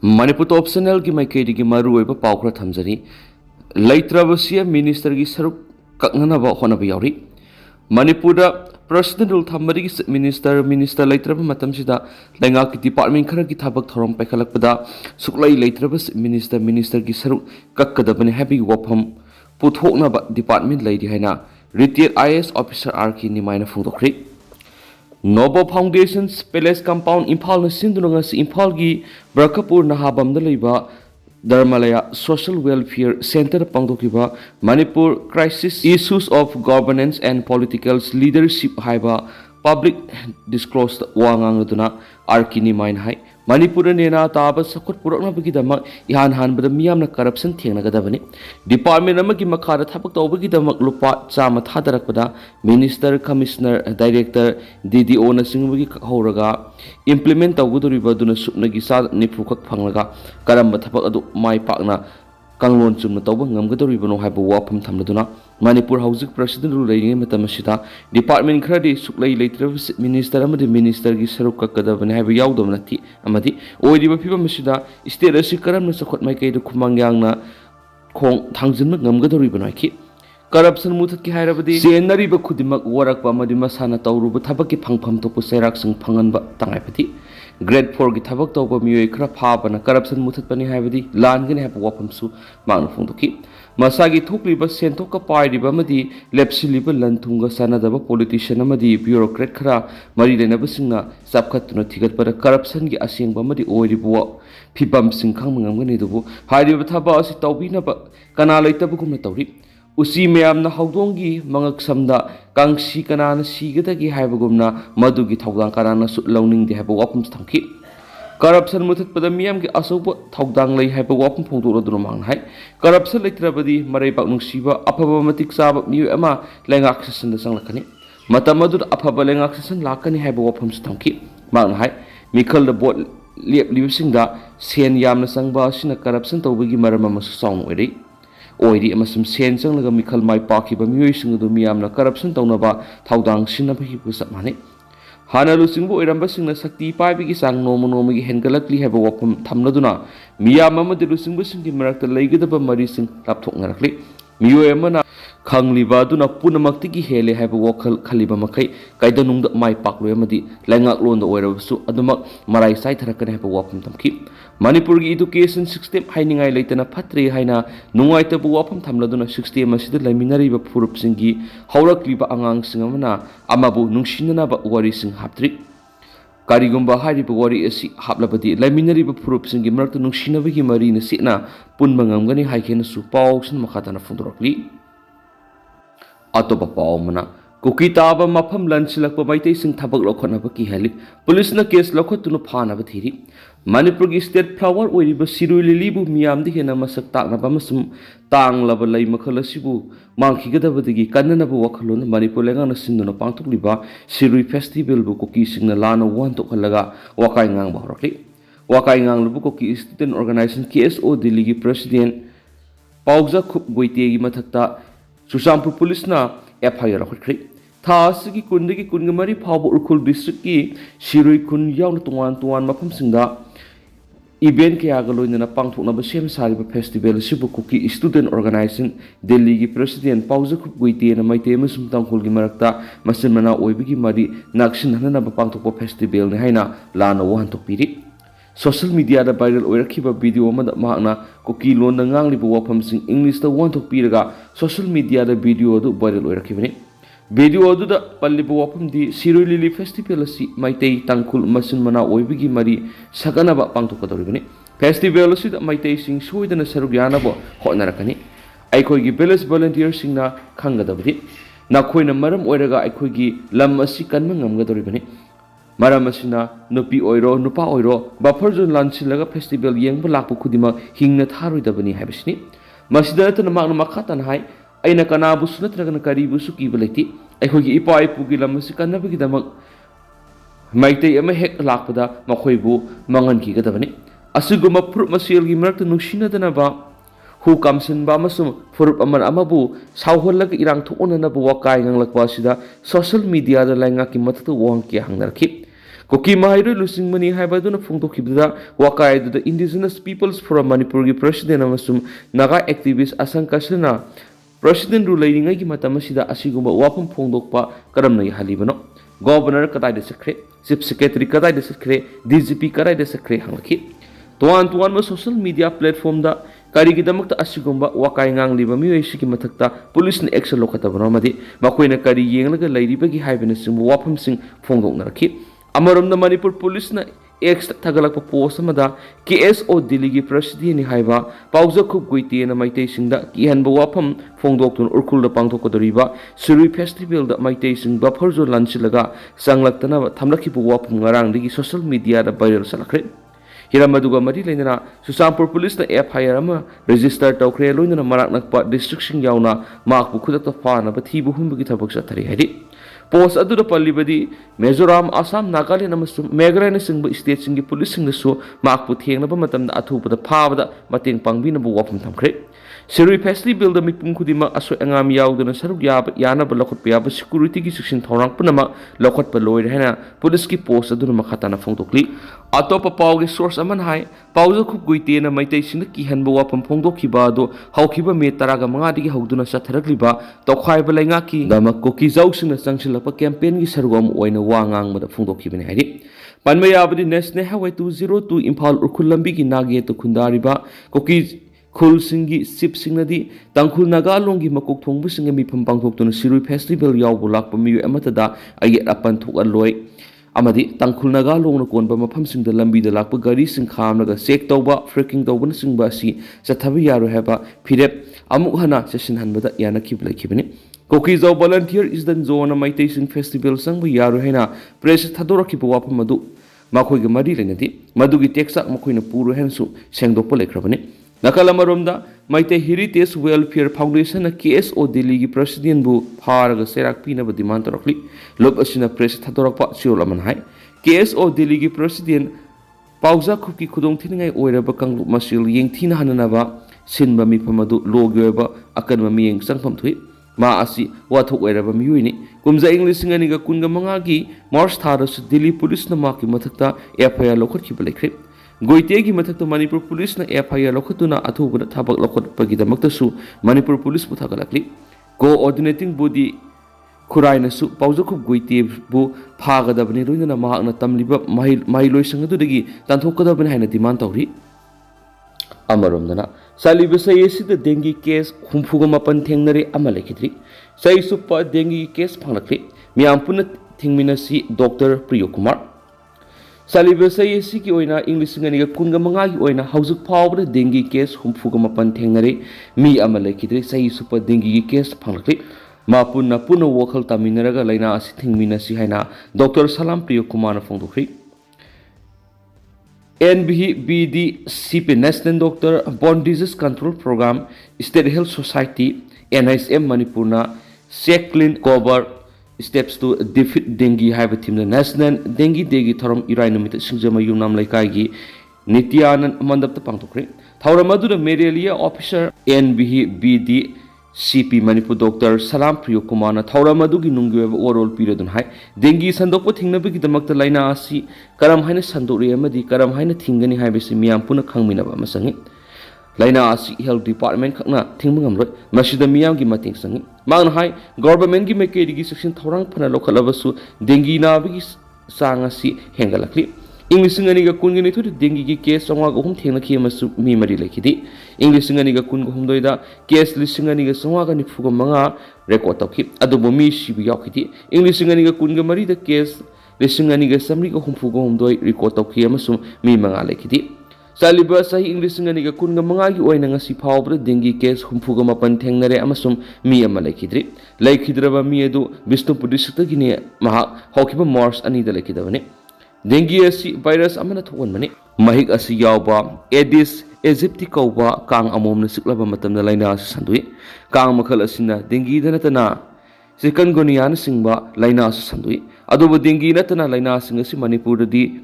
Manipur optional की माइकई मारू पाखरा थमजरी Leitraba CM Minister की saruk kaknaba hotnaba yauri Manipur President rule thambari minister Leitraba matamsida lenga ki department khara ki thabak thorom paikhalakpada suklai Leitraba minister की saruk kakkadabani happy wafam puthoknaba department leidi haina retired IAS officer RK nimaina phungdokri Nobo Foundation's Palace Compound Imphal na sindunanga si Imphal gi Brakapur Nahabam da leiba Dharmalaya Social Welfare Center pangdokiba Manipur Crisis Issues of Governance and Political Leadership haiba public disclosed wangang duna arkini main hai Manipur nena taba sakut purakna bagi damak ihan han bada miyamna corruption thengna gadabani department amagi makhara thabak tawbagi damak lupa chama thadarak pada minister commissioner director DDO na singbagi horaga implement tawguduriba duna supnagi sa niphukak phanglaga karamba thabak adu mai pakna kanglon chumna tawba ngamgadoribano haiba wafam thamladuna Manipur Housing President Ruling Matamashita Department Cradi Suklai Leitraba Minister Amadi Minister gi saruk kakadabani haiba yaudamnati amadi oiriba phiba masida state asi karamna sakot mai kai khumang na khong thangjinma ngamgadoribano ki corruption muthat ki hairabadi senari ba khudimak warakpa amadi masana tawruba thabaki phangpham topu serak sing phanganba tangaipati grade 4 gi thabak tawba miyoi khara phabana corruption muthat pani haibadi lan gani haiba wafamsu mangna phungdoki masagi thukliba sentoka pairiba amadi lepsiliba lanthunga sanadaba politician amadi bureaucrat khara mari lenaba singna sapkhatuna thigatpara corruption gi asengba amadi oiribo phibam sing khangmangam dubu hairiba thaba asi tawbinaba kana leitaba gumna tawri usi mayamna hawdongi mangak samda kangsi kanana sigadagi haibagumna madugi thawdang kanana su lawning de haiba wapum thamki corruption muthat pada miyam ki asoba thawdang lei haiba wapum phongdora duna mang hai corruption leitrabadi marai pak nungsiba aphaba matik saba miyu ama lengak sesan da sanglakani matamadu aphaba lengak sesan lakani haiba wapum thamki mang hai mikhal da bot lep libsingda sen yamna sangba sina corruption tawbagi marama masu song oiri oiri amasum sen changlaga mikhal mai pakhiba miyoi singdu miyamna corruption tawnaba thawdang sinabhi pusapmane hanalu singbu oiramba singna sakti paibigi sang nomogi hengalakli heba wapum thamladuna miyam amadi lusingbu singgi marakta leigadaba mari sing lapthoknarakli miyoi amana khangliba duna punamakti hele haiba wakhal khaliba makai kaidanungda mai pakloi amadi laingak londa oirabasu adumak marai sai tharakane haiba wapum tamki Manipur gi education system hainingai leitana phatre haina nungaita bu wapam thamladuna system asida laiminari ba phurup singi haurakliba angang singamana amabu nungsinana ba wari sing haptri karigumba hari ba wari asi haplabadi laiminari ba phurup singi marakta nungsinabagi mari na sina punmangamgani haikena su pawsin makhatana fundorokli atoba pawmana Kuki taba mafam lansilakpa maitai sing thabak lokhonaba ki hali police na case lokhotunu phanaba thiri Manipur gi state flower oiriba sirui lili bu miyamdi hena masak taknaba masum tanglaba lai makhalasibu mangkhigadabadigi kannanabu wakhalon Manipur lengana sinduna pangthukliba sirui festival bu kuki singna lana wan tokhalaga wakai ngang bahrakli wakai ngang lubu kuki student organization KSO Delhi gi president Paojakhup goitegi mathakta Susampur police na FIR rakhri Thasigi kundagi kungamari phaba urkhul district ki sirui kun yauna tuan mafam singda event kaya galoina pangthoknaba sem sariba festival sibu kuki student organization Delhi gi president Paojakhup goite na maite masum tangkhul gi marakta masin mana oibigi mari naksin hanana pangthokpa festival ne haina lana wan tokpiri social media da viral oirakhiba video amada mahna kuki lon na nganglibu wafam sing English da wan tokpiraga social media da video du viral oirakhibani video adu da pallibu wafam di sirui lili festival asi maitei tangkhul masin mana oibigi mari saganaba pangthokadoribani festival asi da maitei sing soidana saruk yanabo hotnarakani aikoi gi village volunteer singna khangadabadi nakhoina maram oiraga aikoi gi lam asi kanma ngamgadoribani maram asina nupi oiro nupa oiro buffer zone lanchilaga festival yengba lakpu khudima hingna tharoidabani haibisni masida tana magna makhatan hai aina kanabu sunatragana karibu sukiba leti aikhogi ipa ipugi lamasi kanabagi damak maitei ama hek lakpada makhoibu mangan ki gadabani asiguma prup maselgi marakta nungsinadana ba hu kamsin ba masum furup aman amabu sauhollaga irang thonana bu wakai nganglakwa sida social media da lainga ki matatu wang ki hangnarki Koki Mahairu Lusingmani Habaduna Funto Kibda, Wakai, the Indigenous Peoples from Manipuri President Amasum, Naga activist Asan Kasana, President Ruling Matamashida Asiguma, Wapum Pondokpa, Karamna Halibano, Governor Katai the Secret, Chief Secretary Katai the Secret, DGP Katai the Secret Hanaki. Tuan social media platform da Karigidamukta Asigumba, Wakaingang Liba Muishiki Matakta, Police and Extra Lokatabanamadi, Makwena Kari Yangaga Lady Baggy Hivenism, Wapam Sing Fongong Naraki, Amarum the Manipur Police na Ex Tagalak Posamada, KSO Diligi President Haiba, Paojakhup Guiti and Mitation da Kihanba Wapam Fongdokun Urkul Pangtoko the Riva, Suri Festival that Mitation Baporzo Lanchilaga, Sanglaktana, Tamlakipu Wapam Garang, the social media the viral salakrit. Hiramaduga Mari Lena, Susampur Police na FIR register Tokre Luna Maraknakpa Distriction Yauna, Mark Bukuta Fana, but he Buhumbitabuk Tari Hedi. Post Adu the Palibadi, Mezoram, Assam, Nagali Namasum, Megrana Sing states in the police in the so, Mark Putin Nabamatam Atu, the Pavada, Matin Pangbina Wapam Tamkre. Siri Pesley build a Mipumkudima Aso Angam Yaud and Saruk Yana Balokopia, security section Torang Punama, Lokot Baloid Hena, Poliski post Aduna Makatana Fondokli. Atop a power source aman high, Paojakhup Guiti and a mitation the Kihanba Wapam Pondo Kibado, Haukiba made Taraga Mangadi Hauduna Sataragliba, Tokai Balangaki, Damakoki Zaux in the Sanction of a campaign is Sargom or in a Wangang with a Fondo Kibin Hedi. Panmayabadi Nesne Highway 202 Impal Urkulambiki Nagi to Kundariba, Koki. Khul Singi Sip Singnadi, Tangkul Nagalongi Makuk Tongbu Singami Pampangtok to Siri Festival Yawulak Pamiu Amatada, I get up and took a loy. Amadi, Tangkul Nagalong Konba Pamsing the Lambi the Lapa Gari Sing Kamnaga, Sek Toba, freaking Doban Sing Basi, Sataviyaru Heba, Pirep, Amuhana, Session Hanbada Yana Kibla Kibini. Kokizo volunteer is the zone of my tasting festival sang with Yaruhena, Press Tadora Kipuapa Madu, Makoiga Madi Renati, Madugi Texak Makuina Puru Hensu, Sangdopole Krabani. Nakalamarumda, Maite Heritage Welfare Foundation, a KSO Deligi President Bu, Paraga Serak Pina Dimantarokli, Lopasina Press Tatorapa, Siolaman High, KSO Deligi President, Paojakhup Kudong Tinay Oirabakang Masil, Yang Tina Hananaba, Sinba Mipamadu, Logoeba, Akanami Yang Sankam Tweet, Maasi, Watu Oiraba Muini, Kumza English Singaniga Kungamangagi, Mars Taras, Delhi Police Namaki Matakta, Airpaya Local Kibalik. Goitegi Matak Manipur Police na FIR Lokatuna Atu Tabak Lokot Pagidamaktasu, Manipur Police Putakalakli, coordinating body Kuraina Su, Paojakhup Goiti Bu, Paga the Beniruna Mahana Tamliba, Milo Sangadudigi, Tantoka Benhana Dimantori Amarumdana, Salibasa the dengue case, Humpugamapan Tengnari Amalekitri, Sai Supa dengue case Panakli, Miampuna Tingminasi, Dr. Priyokumar. Salibasa Siki Oina, English and Kungamanga Oina, House of Power, dengue case, Humpugamapan Tengare, Mi Amalekidre, Sai Super dengue case, Pankli, Mapuna Puno Wokal Taminaraga, Lina, Sitting Minasihana, Dr. Salam Priyokumana Fondokri, NBD CP National Doctor, Born Disease Control Program, State Health Society, NISM Manipurna, Seklin Cover. Steps to defeat dengue have team the national dengue degi thorum irainumit singjama yunam laikai nityanan mandap the pangtokre thauramadu the malaria officer NBD CP Manipur Dr. Salam Priyokumana thauramadu gi nungwe overall period on high dengue sandokpo thingnabagi damakta laina asi karam haina sandori amadi karam haina thingani haibesi miyam puna khangminaba masangi Laina asi health department kakna thingmangam roi masida miyam gi mating sangi mang hai government gi meke digi section thorang phana lokhalabasu dengue na bi sanga si hengalakli english ngani ga kun gi thu dengue gi case sangwa go hum thengna khi masu mi mari lekhidi english ngani ga kun go hum doida case listing ngani ga sangwa ga ni phuga manga record tokhi adubo mi si bi yakhidi english ngani ga kun ga mari da case listing ngani ga samri go hum phuga hum doi record tokhi amasu mi manga lekhidi Saliba sahi English ngani ga kun ga manga gi oina ngasi phawbra dengue case humfuga mapan thengnare amasum mi ama laikidri laikidraba mi edu Bishnupur district gi ne maha hokiba Mars ani da laikidabane dengue asi virus amana thon mani mahik asi yawba Aedes aegypti kauba kang amom na siklaba matamna laina sandui kang makhal asina dengue da natana chikungunya na singba laina sandui adobo dengue natana laina sing asi Manipur di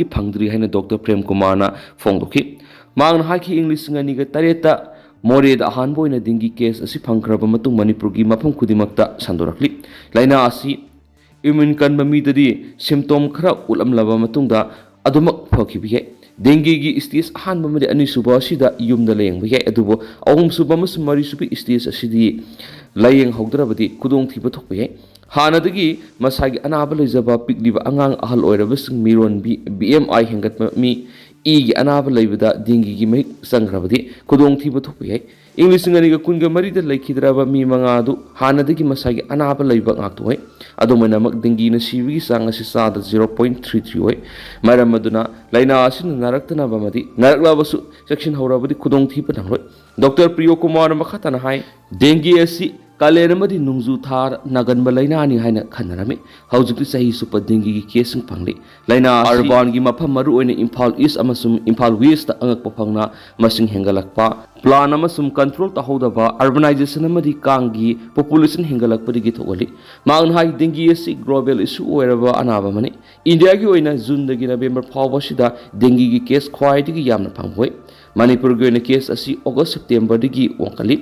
phangdri haina Dr. Prem Kumar na phongdoki mang haki English ngani ga tareta more da han boina dengue case asi phangkraba matung Manipur gi mafam kudimakta sandorakli laina asi immune kanba midadi symptom khara ulamlaba matungda adumak phakibi yai dengue gi stage ahan bamadi ani suba asida yumda layeng bi yai adubo ahum suba mas mari subi stage asidi layeng hogdrabadi kudong thiba thokbi yai hanadagi masagi anaba lejaba pikliba angang ahal oirabasing miron BMI hengatma mi igi anaba leibada dengue gi mai sangrabadi kudong thiba thokbi yai English ngani kunga marida laikhidraba mi mangadu hanadagi masagi anaba leiba ngaktu hai adomana mak dengue na sibi sanga si sada 0.33 hai maram maduna laina asin naraktana bamadi naraklabasu section haurabadi kudong thipa nangloi Dr. Priyo Kumar makhatana hai dengue asi Kalenamadi nungzu thar nagan balaina ni haina khanarami haujukti sahi super dengue gi kesing phangli laina urban gi mafam maru oine Imphal East amasum Imphal West ta angak phangna masing hengalakpa plan amasum control ta hodaba urbanization amadi kangi population hengalakpa gi thogoli maun hai dengue si global issue oiraba anaba mani India gi oina June dagi November phawba sida dengue gi case khwai digi yamna phangoi Manipur gi oina case asi August September digi onkali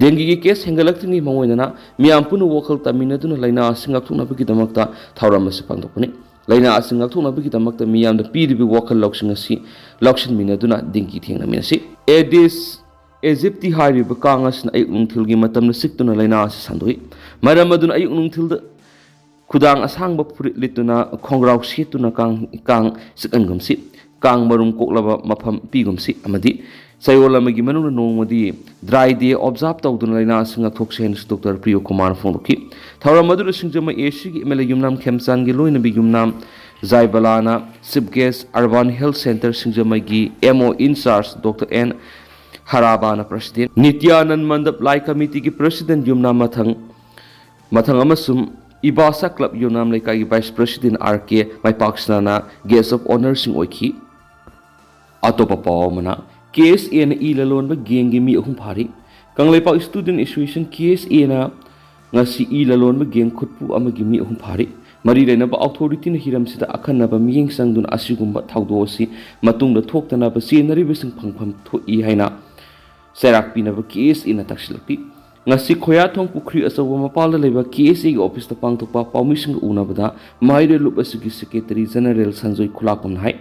dengue gi case hengalakni mangoinana miyam punu wakal taminaduna laina singakthuna bagi damakta thauramasi pangdokpani laina singakthuna bagi damakta miyam da piribi wakal loksing asi lokshin minaduna dengue thengna minasi Aedes aegypti hariba kangasna ayuk nungthil gi matamna siktuna laina asi sandoi maramaduna ayuk nungthil da khudang asangba furit lituna khongrau setuna kang sikangumsi kang marum koklaba mafam pigumsi amadi Sayolamagi manuna nongmadi dry day observe tawduna laina singa thoksen Dr. Priyo Kumar Fondoki Thawra madura singjama AC gi emela yumnam khemsan gi loina bi yumnam Zaibalana Sibges Urban Health Center singjama gi MO in charge Dr. N Harabana President Nityanand Mandap Lai Committee gi President yumnam mathang amasum Ibasa Club yumnam laikai gi Vice President RK Maipaksana Guest of Honor sing oiki atopa pawmana KSA na ilalon ba gengi mi ahum phari Kangleipak Student Association KSA na ngasi ilalon ba geng khutpu amagi mi ahum phari mari lena ba authority na hiram sida akhanna ba miyeng sangdun asigumba thawdo si matungda thoktana ba senari bising phangpham thoi haina serak pina ba KSA na taksilpi ngasi khoya thong pukhri asawa mapal leba KSA gi office ta pangthokpa permission unabada maire lup asigi secretary general Sanjoy Khulakam hai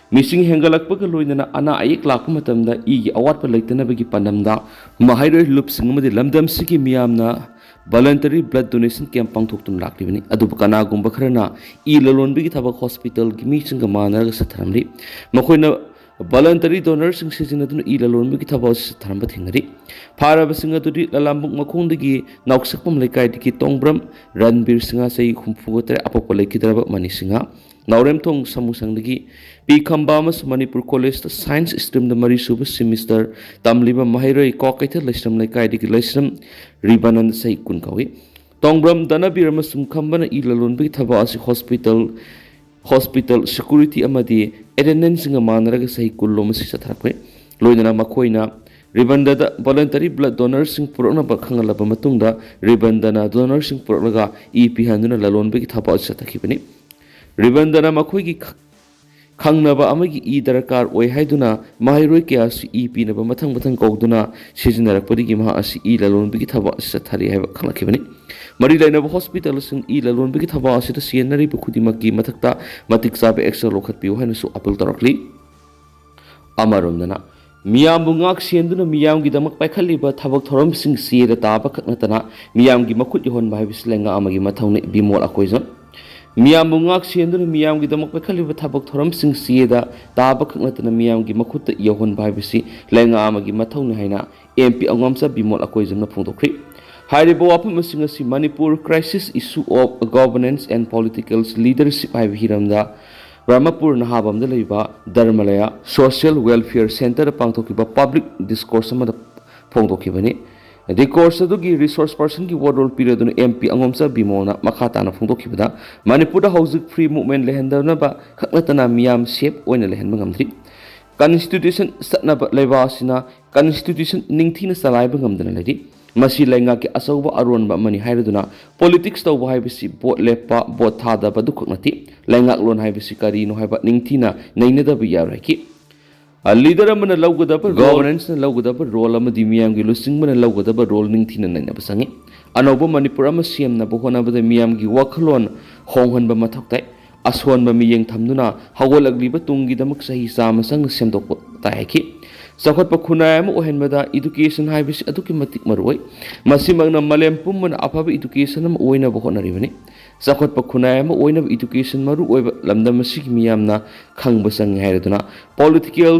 Missing hengalakpaga loinana ana ayek lakpa matamda igi awatpa leitanabagi pandamda mahairoi lupsing amadi lamdam sigi miyamna voluntary blood donation camp pangthoktum laklibani adubu kanagumba kharana ilalonbigi thabak hospital gi misinga manaraga satharamri makoina voluntary donors sing sizinaduna ilalonbigi thabak satharamba thingari pharabasing adudi lalambuk makhongdagi nauksakpam laikai digi tongbram ranbir singa sei khumfugotre apapa laikidraba manisinga Naurem thong samusangdagi P Khambamas Manipur College the Science Stream the Marisuba semester Tamliba Mahiroi Kokaita Lesram Laikai Digi Lesram Ribanan Sai Kunkawi Tongbram Danabiramasum Kambana Ilalon Big Tabasi Hospital Security Amadi Edenan Singamanaga Sai Kulomasi Satrape Loinana Makoina Ribandada voluntary blood donors sing purona bakhangala bamatungda Ribandana donors sing purnaga EP handuna lalon big Tabas Satakipani Ribandana Makoigi kaknaba amagi darakar oi haiduna mahairoi kya si pinaba mathang kauduna sizinarapadi maha asi lalon bigi thaba sathari haiba khalakibani mari lainaba hospital sing lalon bigi thaba asita sienari bukhudimaki mathakta matik sabe extra lokhat piu haina su apel tarakli amaromdana miyam bungak sienduna miyam gi damak paikhalliba thabak thorom sing sieda taba kaknatana miyam gi makhut yhon bai bislenga amagi mathawne bimol akoijon Miyam bungak sienduna miyam gi damak pakhaliba thabak thoram sing sieda taba kaknatana miyam gi makhutta yahon bhaibisi lenga amagi mathawni haina MP angomsa bimol akoijamna phongdokri haribo wapam sing asi Manipur crisis issue of governance and political leadership haiba hiramda Ramapur nahabamda leiba Dharmalaya Social Welfare Center pangthokiba public discourse amada phongdokibani The course of the resource person ki ward role period MP angomsa bimona makhatana phongdokhibada Manipur housing free movement lehendana ba khaklatana miyam shape oina lehen mangamdri constitution satna leba sina constitution ningthina salai bangamdana ledi masi lenga ki asauba aron ba mani hairaduna politics tawba haibisi bot lepa bot thada ba dukhaknati lenga lon haibisi kari no haiba ningthina nainada ba yaraki A leader amana lawgadaba governance na lawgadaba role amadi miyamgi lusingmana lawgadaba role ningthina naina basangi अनौब Manipur अमा सेमनबा होनाबदा मियामगी वखलोन होंगहनबा मथौ ताई असोनबा मियेंग थमदुना हौगलग्लिबा तुंगीदमक सही चामा संग सेमदोकपा तायखि चौखटपा खुनाय अमा ओहेनबदा education हाइबसि अदुकि मतिक मरुई मसिमगना मलेम पुम्मना अफाबा education अमा ओइनबा होनरिबनि चौखटपा खुनाय अमा ओइनबा education मरु ओइबा लमदम असिगि मियामना खंगबा संग हाइरदुना political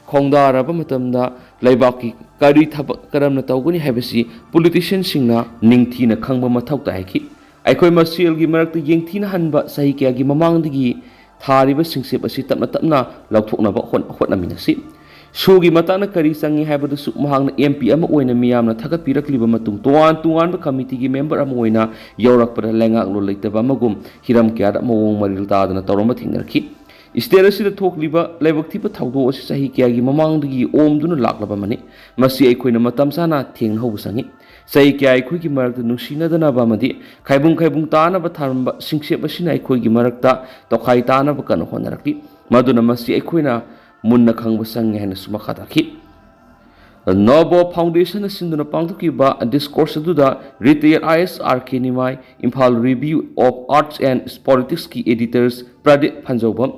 खोंदारबा मतमदा लैबाकी करी थबक करमना तौगनि हाइबसि politician सिंगना निंगथीना खंगबा मथौ तायखि अखोई मसेलगी मरक्ता येंगथीना हनबा सही कयागी ममांगदगी थारिबा सिंगसेप असि तपना तपना लौथोकनबा होटनमिनसि शोगी मताना करी संगी हाइबदसु महांगना एमपी अमा ओइना मियामना थगपिरक्लिबा मतुंग तोवान तोवानबा कमिटीगी मेंबर अमा ओइना यौरकपदा लेंगाकलो लेतबा अमगुम हिरम क्यादा मवोंग मरिल तादना तौरंबा थिंगनरखि स्टेट असिदा थोकलिबा लाइबक्थिबा थौदो असि सही कयागी ममांगदगी ओमदुना लाक्लबा मनि मसि अखोइना मतम साना थेंगहौबा संगी सही क्या अखोइगी मरक्ता नुसिनदनाबा अमदि खाइबुंग तानबा थारंबा सिंगसेप असिना अखोइगी मरक्ता तोखाइ तानबा कन होनरक्ति मदुना मसि अखोइना मुन्ना खंगबा संगे हैना सुमखा ताखि नोबो फाउंडेशन सिंदुना पांगथुकिबा डिस्कोर्स अदुदा रिटायर्ड ISRK निमाय Imphal review of arts and politics की editors Pradip Phanjoubam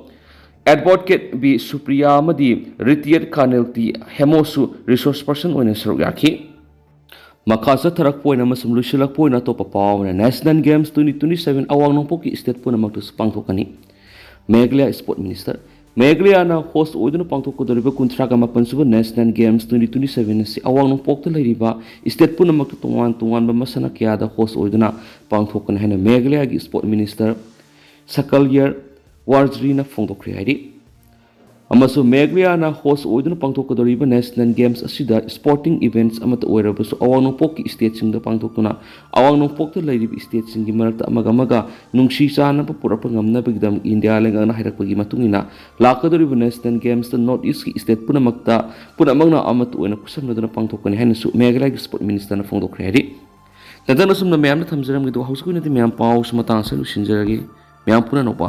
advocate B Supriya अमदी रिटायर्ड कर्नल टी हेमोसु रिसोर्स पर्सन ओइना सरुक याखि मखा चथरकपोइना मसम लुसिलकपोइना तोपा पावना नेशनल गेम्स 2027 अवांग नोंपोकी स्टेट पुनमक्तु पांगथोकनी मेघालय स्पोर्ट मिनिस्टर मेघालयना होस्ट ओइदुना पांगथोकदोरिबा 38 नेशनल गेम्स 2027 असि अवांग नोंपोकता लैरिबा स्टेट पुनमक्तु तोंगान तोंगानबा मसना क्यादा होस्ट ओइदुना पांगथोकन हैना मेघालयगी स्पोर्ट मिनिस्टर सकलयर वारजरीना फोंदोखरि हाइदि अमसु मेघालयना होस्ट ओइदुना पांगथोकदोरिबा नेशनल गेम्स असिदा स्पोर्टिंग इवेंट्स अमत ओइरबसु अवांग नोंपोककी स्टेट सिंगदा पांगथोकतुना अवांग नोंपोकता लैरिबा स्टेट सिंगगी मरक्ता अमगा नुंसी चानबा पुरपा ngamnabagidam इंडिया लेंगाना हाइरकपगी मतुंगिना लाकदोरिबा national games the north east की स्टेट पुनमक्ता पुनमगना अमत ओइना कुसमनदुना पांगथोकनी हाइनसु मेघालयगी स्पोर्ट मिनिस्टरना फोंदोखरि हाइदि तदनसुमना म्यामना थमजरमगिदो हाउसकुइनाति म्याम पाउ सुमतांग सलुसिनजरगे म्याम पुना नोपा